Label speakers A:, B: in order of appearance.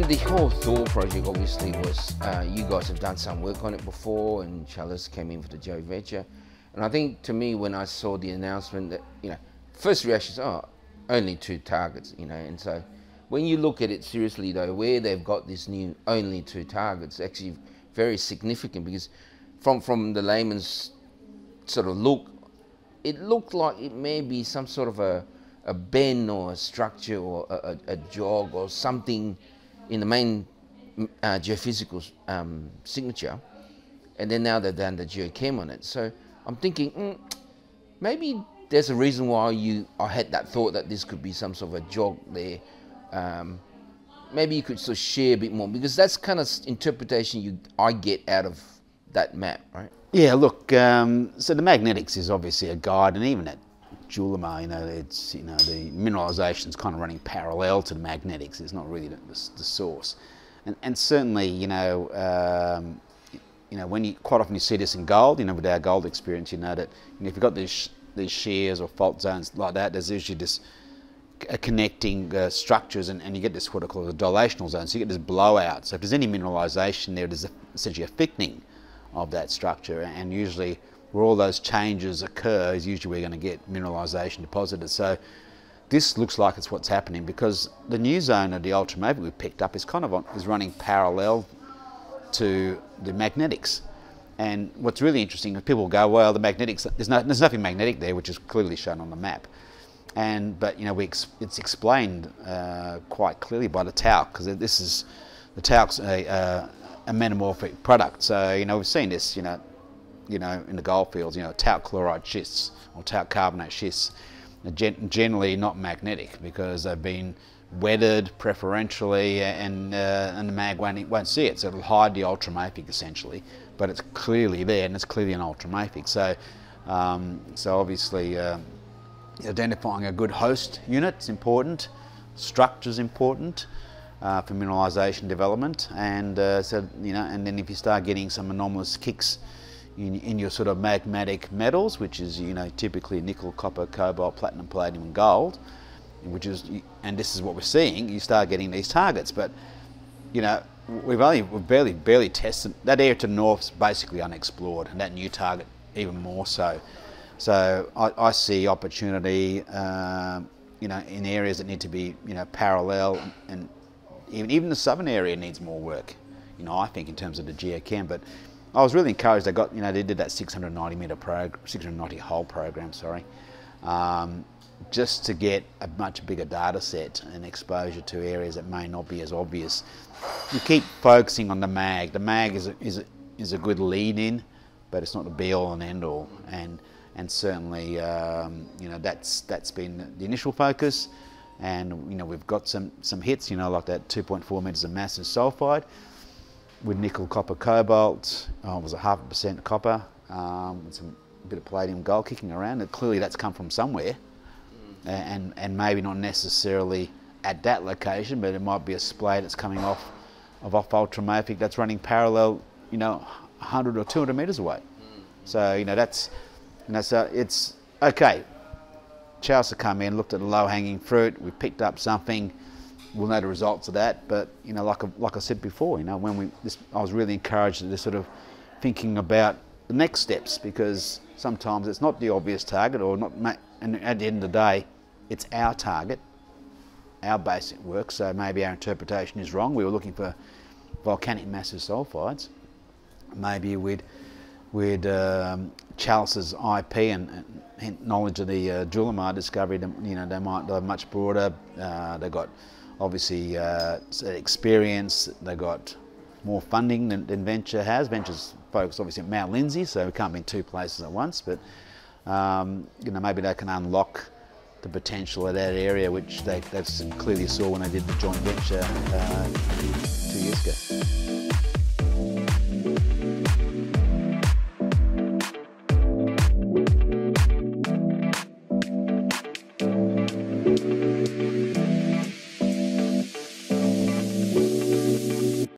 A: mean, the whole Thor project obviously was, you guys have done some work on it before, and Chalice came in for the joint venture. And I think to me, when I saw the announcement that, first reaction is, oh, only 2 targets, and so when you look at it seriously though, where they've got this new only 2 targets, actually very significant, because from the layman's sort of look, it looked like it may be some sort of a bend or a structure or a jog or something in the main geophysical signature, and then now they've done the geochem on it. So I'm thinking, maybe there's a reason why I had that thought that this could be some sort of a jog there. Maybe you could sort of share a bit more, because that's kind of interpretation I get out of that map, right?
B: Yeah, look, so the magnetics is obviously a guide, and even at Julimar, it's, the mineralisation is kind of running parallel to the magnetics. It's not really the source. And certainly, when quite often you see this in gold, with our gold experience, that if you've got these shears or fault zones like that, there's usually this connecting structures, and you get this what I call a dilational zone. So you get this blowout. So if there's any mineralisation there, there's essentially a thickening of that structure, and usually where all those changes occur is usually we're going to get mineralisation deposited. So this looks like it's what's happening, because the new zone of the ultramafic we picked up is is running parallel to the magnetics. And what's really interesting is people go, well, the magnetics, there's nothing magnetic there, which is clearly shown on the map. But it's explained quite clearly by the talc, because the talc's a metamorphic product. So we've seen this in the gold fields, talc chloride schists or talc carbonate schists are generally not magnetic, because they've been weathered preferentially, and the mag won't see it, so it'll hide the ultramafic essentially, but it's clearly there, and it's clearly an ultramafic. So obviously identifying a good host unit is important, structure is important for mineralisation development, and and then if you start getting some anomalous kicks in your sort of magmatic metals, which is typically nickel, copper, cobalt, platinum, palladium and gold, and this is what we're seeing, you start getting these targets. But we've barely tested that area to the north is basically unexplored, and that new target even more so. So I see opportunity in areas that need to be parallel, and even the southern area needs more work, I think, in terms of the geochem. But I was really encouraged. They got they did that 690 hole program, sorry, just to get a much bigger data set and exposure to areas that may not be as obvious. You keep focusing on the mag. The mag is a good lead in, but it's not the be all and end all. And certainly that's been the initial focus. And we've got some hits, like that 2.4 metres of massive sulphide with nickel, copper, cobalt. Was a 0.5% copper, with a bit of palladium gold kicking around. And clearly that's come from somewhere, and maybe not necessarily at that location, but it might be a splay that's coming off ultramafic that's running parallel, 100 or 200 metres away. So so it's okay. Chalice have come in, looked at the low-hanging fruit. We picked up something. We'll know the results of that. But like I said before, I was really encouraged at this sort of thinking about the next steps, because sometimes it's not the obvious target, or not. And at the end of the day, it's our target, our basic work. So maybe our interpretation is wrong. We were looking for volcanic massive sulphides. Maybe with Chalice's IP and knowledge of the Julimar discovery, they're much broader. They've got obviously experience. They've got more funding than Venture has. Venture's focused obviously at Mount Lindsay, so we can't be in 2 places at once. But maybe they can unlock the potential of that area, which they clearly saw when they did the joint venture 2 years ago.